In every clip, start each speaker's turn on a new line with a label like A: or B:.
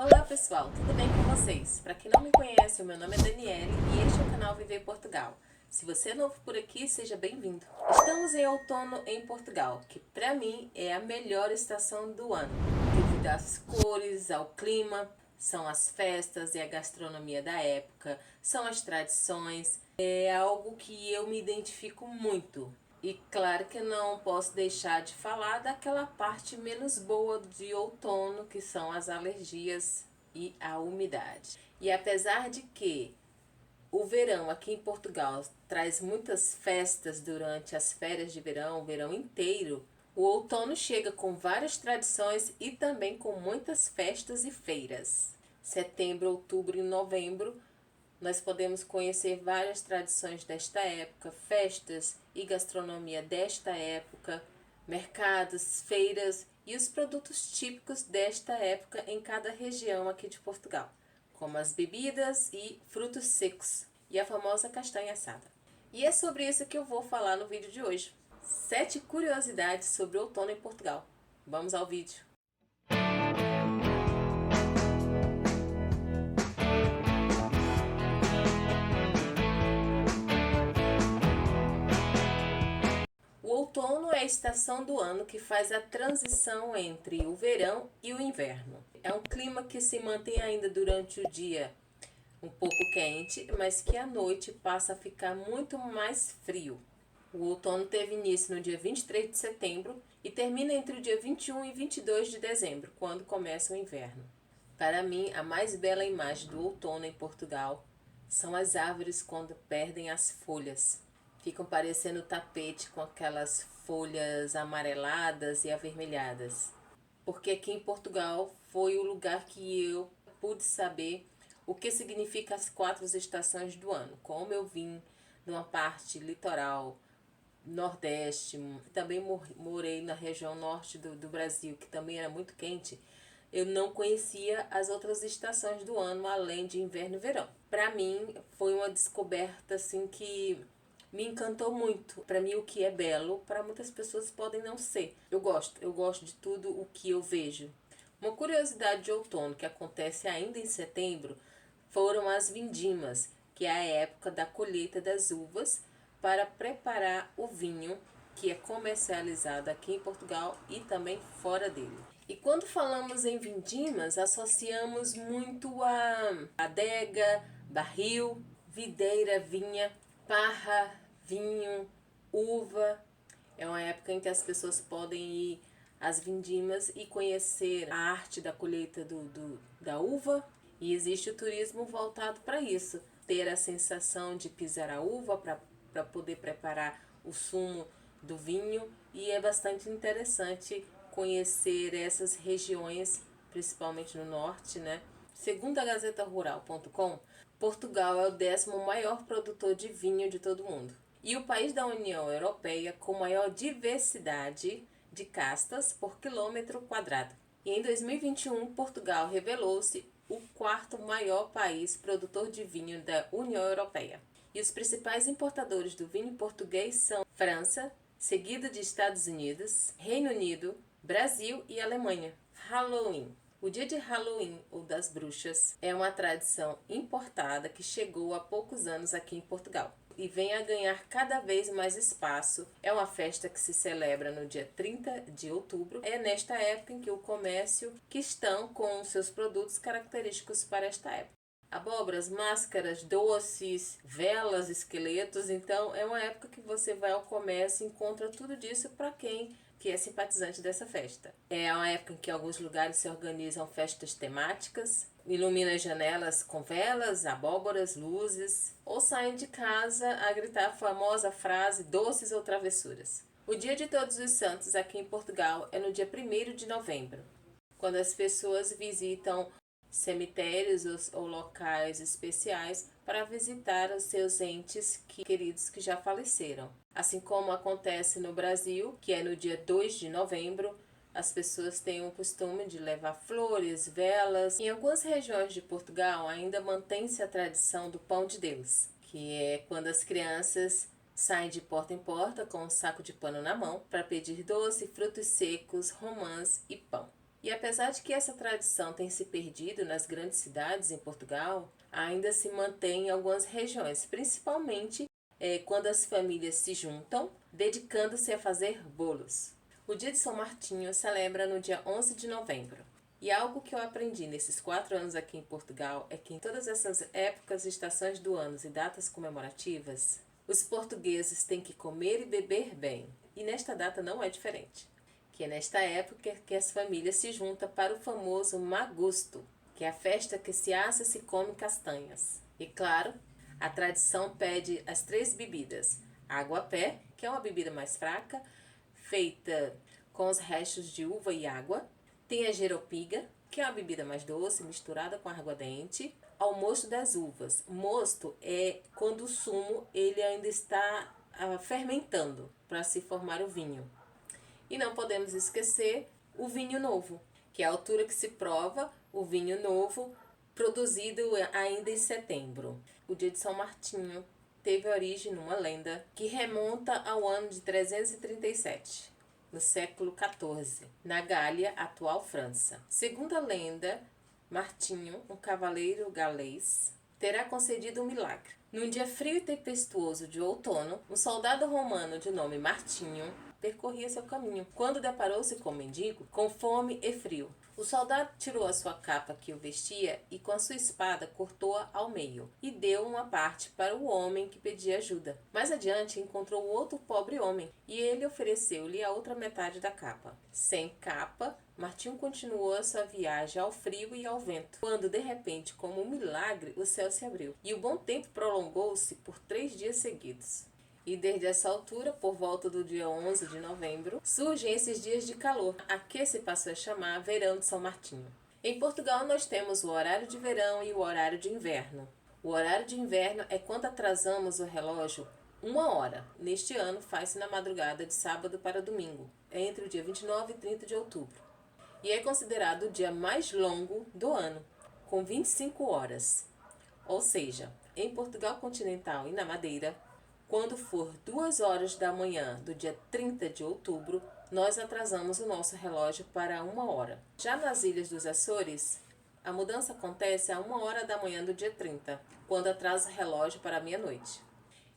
A: Olá pessoal, tudo bem com vocês? Para quem não me conhece, o meu nome é Daniele e este é o canal Viver Portugal. Se você é novo por aqui, seja bem-vindo. Estamos em outono em Portugal, que para mim é a melhor estação do ano, devido às cores, ao clima, são as festas e a gastronomia da época, são as tradições, é algo que eu me identifico muito. E claro que eu não posso deixar de falar daquela parte menos boa de outono, que são as alergias e a umidade. E apesar de que o verão aqui em Portugal traz muitas festas durante as férias de verão, o verão inteiro, o outono chega com várias tradições e também com muitas festas e feiras. Setembro, outubro e novembro nós podemos conhecer várias tradições desta época, festas e gastronomia desta época, mercados, feiras e os produtos típicos desta época em cada região aqui de Portugal, como as bebidas e frutos secos e a famosa castanha assada. E é sobre isso que eu vou falar no vídeo de hoje. 7 curiosidades sobre o outono em Portugal. Vamos ao vídeo. O outono é a estação do ano que faz a transição entre o verão e o inverno. É um clima que se mantém ainda durante o dia um pouco quente, mas que à noite passa a ficar muito mais frio. O outono teve início no dia 23 de setembro e termina entre o dia 21 e 22 de dezembro, quando começa o inverno. Para mim, a mais bela imagem do outono em Portugal são as árvores quando perdem as folhas. Ficam parecendo tapete com aquelas folhas amareladas e avermelhadas. Porque aqui em Portugal foi o lugar que eu pude saber o que significa as 4 estações do ano. Como eu vim de uma parte litoral, nordeste, também morei na região norte do Brasil, que também era muito quente, eu não conhecia as outras estações do ano, além de inverno e verão. Para mim, foi uma descoberta assim que me encantou muito. Para mim, o que é belo, para muitas pessoas podem não ser. Eu gosto de tudo o que eu vejo. Uma curiosidade de outono que acontece ainda em setembro foram as vindimas, que é a época da colheita das uvas para preparar o vinho que é comercializado aqui em Portugal e também fora dele. E quando falamos em vindimas, associamos muito a adega, barril, videira, vinha, parra, vinho, uva. É uma época em que as pessoas podem ir às vindimas e conhecer a arte da colheita da uva. E existe o turismo voltado para isso. Ter a sensação de pisar a uva para poder preparar o sumo do vinho. E é bastante interessante conhecer essas regiões, principalmente no norte, né? Segundo a GazetaRural.com, Portugal é o 10º maior produtor de vinho de todo o mundo e o país da União Europeia com maior diversidade de castas por quilômetro quadrado. E em 2021, Portugal revelou-se o 4º maior país produtor de vinho da União Europeia. E os principais importadores do vinho português são França, seguido de Estados Unidos, Reino Unido, Brasil e Alemanha. Halloween. O dia de Halloween, ou das bruxas, é uma tradição importada que chegou há poucos anos aqui em Portugal e vem a ganhar cada vez mais espaço. É uma festa que se celebra no dia 30 de outubro. É nesta época em que o comércio que estão com seus produtos característicos para esta época. Abóboras, máscaras, doces, velas, esqueletos. Então é uma época que você vai ao comércio e encontra tudo disso para quem que é simpatizante dessa festa. É uma época em que alguns lugares se organizam festas temáticas, iluminam as janelas com velas, abóboras, luzes, ou saem de casa a gritar a famosa frase doces ou travessuras. O Dia de Todos os Santos aqui em Portugal é no dia 1º de novembro, quando as pessoas visitam cemitérios ou locais especiais para visitar os seus entes queridos que já faleceram. Assim como acontece no Brasil, que é no dia 2 de novembro, as pessoas têm o costume de levar flores, velas. Em algumas regiões de Portugal ainda mantém-se a tradição do pão de Deus, que é quando as crianças saem de porta em porta com um saco de pano na mão para pedir doce, frutos secos, romãs e pão. E apesar de que essa tradição tem se perdido nas grandes cidades em Portugal, ainda se mantém em algumas regiões, principalmente quando as famílias se juntam, dedicando-se a fazer bolos. O dia de São Martinho celebra no dia 11 de novembro. E algo que eu aprendi nesses 4 anos aqui em Portugal é que em todas essas épocas, estações do ano e datas comemorativas, os portugueses têm que comer e beber bem. E nesta data não é diferente. Que é nesta época que as famílias se juntam para o famoso Magusto, que é a festa que se assa e se come castanhas. E claro, a tradição pede as 3 bebidas. Água a pé, que é uma bebida mais fraca, feita com os restos de uva e água. Tem a jeropiga, que é uma bebida mais doce, misturada com aguardente. Ao mosto das uvas. Mosto é quando o sumo ele ainda está fermentando para se formar o vinho. E não podemos esquecer o vinho novo, que é a altura que se prova o vinho novo produzido ainda em setembro. O dia de São Martinho teve origem numa lenda que remonta ao ano de 337, no século XIV, na Gália, atual França. Segundo a lenda, Martinho, um cavaleiro galês, terá concedido um milagre. Num dia frio e tempestuoso de outono, um soldado romano de nome Martinho percorria seu caminho, quando deparou-se com um mendigo com fome e frio. O soldado tirou a sua capa que o vestia e com a sua espada cortou-a ao meio e deu uma parte para o homem que pedia ajuda. Mais adiante encontrou outro pobre homem e ele ofereceu-lhe a outra metade da capa. Sem capa, Martinho continuou a sua viagem ao frio e ao vento, quando de repente, como um milagre, o céu se abriu e o bom tempo prolongou-se por 3 dias seguidos. E desde essa altura, por volta do dia 11 de novembro, surgem esses dias de calor, a que se passou a chamar Verão de São Martinho. Em Portugal nós temos o horário de verão e o horário de inverno. O horário de inverno é quando atrasamos o relógio 1 hora. Neste ano faz-se na madrugada de sábado para domingo, entre o dia 29 e 30 de outubro. E é considerado o dia mais longo do ano, com 25 horas. Ou seja, em Portugal continental e na Madeira, quando for 2 horas da manhã do dia 30 de outubro, nós atrasamos o nosso relógio para 1 hora. Já nas Ilhas dos Açores, a mudança acontece a 1 hora da manhã do dia 30, quando atrasa o relógio para meia-noite.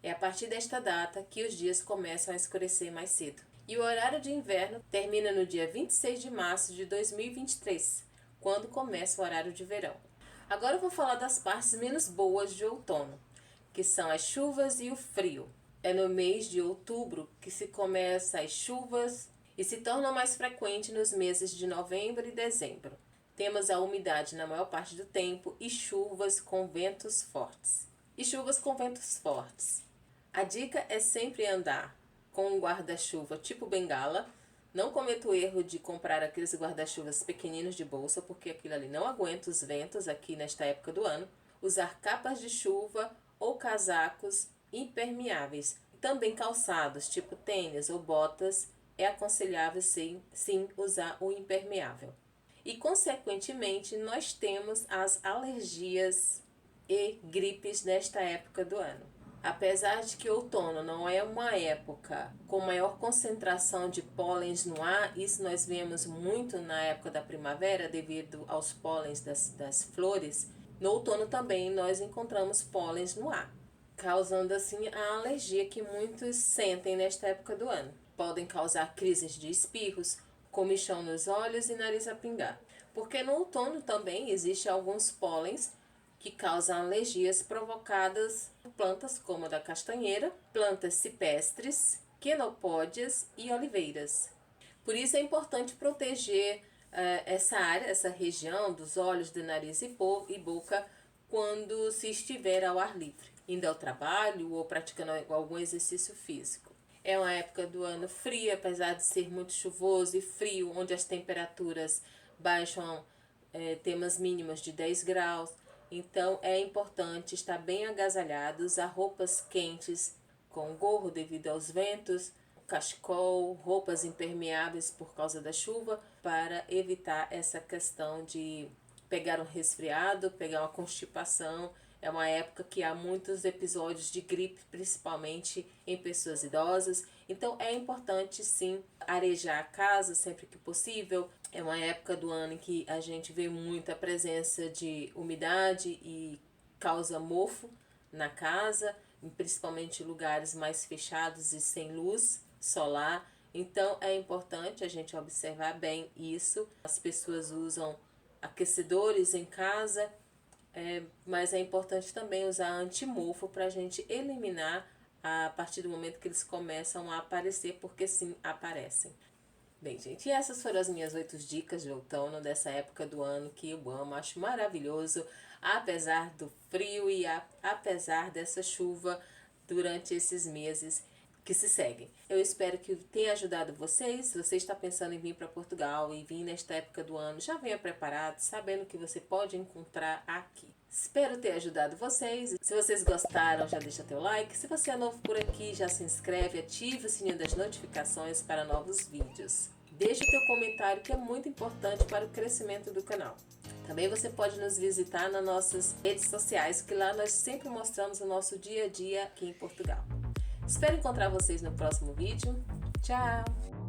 A: É a partir desta data que os dias começam a escurecer mais cedo. E o horário de inverno termina no dia 26 de março de 2023, quando começa o horário de verão. Agora eu vou falar das partes menos boas de outono, que são as chuvas e o frio. É no mês de outubro que se começam as chuvas e se tornam mais frequentes nos meses de novembro e dezembro. Temos a umidade na maior parte do tempo e chuvas com ventos fortes. A dica é sempre andar com um guarda-chuva tipo bengala. Não cometa o erro de comprar aqueles guarda-chuvas pequeninos de bolsa, porque aquilo ali não aguenta os ventos aqui nesta época do ano. Usar capas de chuva ou casacos impermeáveis. Também calçados, tipo tênis ou botas, é aconselhável sim usar o impermeável. E, consequentemente, nós temos as alergias e gripes nesta época do ano. Apesar de que outono não é uma época com maior concentração de pólens no ar, isso nós vemos muito na época da primavera devido aos pólens das flores. No outono também nós encontramos pólens no ar, causando assim a alergia que muitos sentem nesta época do ano. Podem causar crises de espirros, comichão nos olhos e nariz a pingar. Porque no outono também existem alguns pólens que causam alergias provocadas por plantas como a da castanheira, plantas cipestres, quenopódias e oliveiras. Por isso é importante proteger essa área, essa região dos olhos, do nariz e boca quando se estiver ao ar livre, indo ao trabalho ou praticando algum exercício físico. É uma época do ano fria, apesar de ser muito chuvoso e frio, onde as temperaturas baixam, temos mínimas de 10 graus. Então é importante estar bem agasalhado, usar roupas quentes com gorro devido aos ventos, cachecol, roupas impermeáveis por causa da chuva, para evitar essa questão de pegar um resfriado, pegar uma constipação. É uma época que há muitos episódios de gripe, principalmente em pessoas idosas. Então é importante sim arejar a casa sempre que possível, É uma época do ano em que a gente vê muita presença de umidade e causa mofo na casa, principalmente em lugares mais fechados e sem luz solar. Então é importante a gente observar bem isso. As pessoas usam aquecedores em casa, mas é importante também usar antimofo para a gente eliminar a partir do momento que eles começam a aparecer, porque sim, aparecem. Bem, gente, e essas foram as minhas 8 dicas de outono dessa época do ano que eu amo, acho maravilhoso, apesar do frio e apesar dessa chuva durante esses meses que se seguem. Eu espero que tenha ajudado vocês. Se você está pensando em vir para Portugal e vir nesta época do ano, já venha preparado, sabendo que você pode encontrar aqui. Espero ter ajudado vocês. Se vocês gostaram, já deixa teu like. Se você é novo por aqui, já se inscreve, ativa o sininho das notificações para novos vídeos. Deixe o teu comentário, que é muito importante para o crescimento do canal. Também você pode nos visitar nas nossas redes sociais, que lá nós sempre mostramos o nosso dia a dia aqui em Portugal. Espero encontrar vocês no próximo vídeo. Tchau!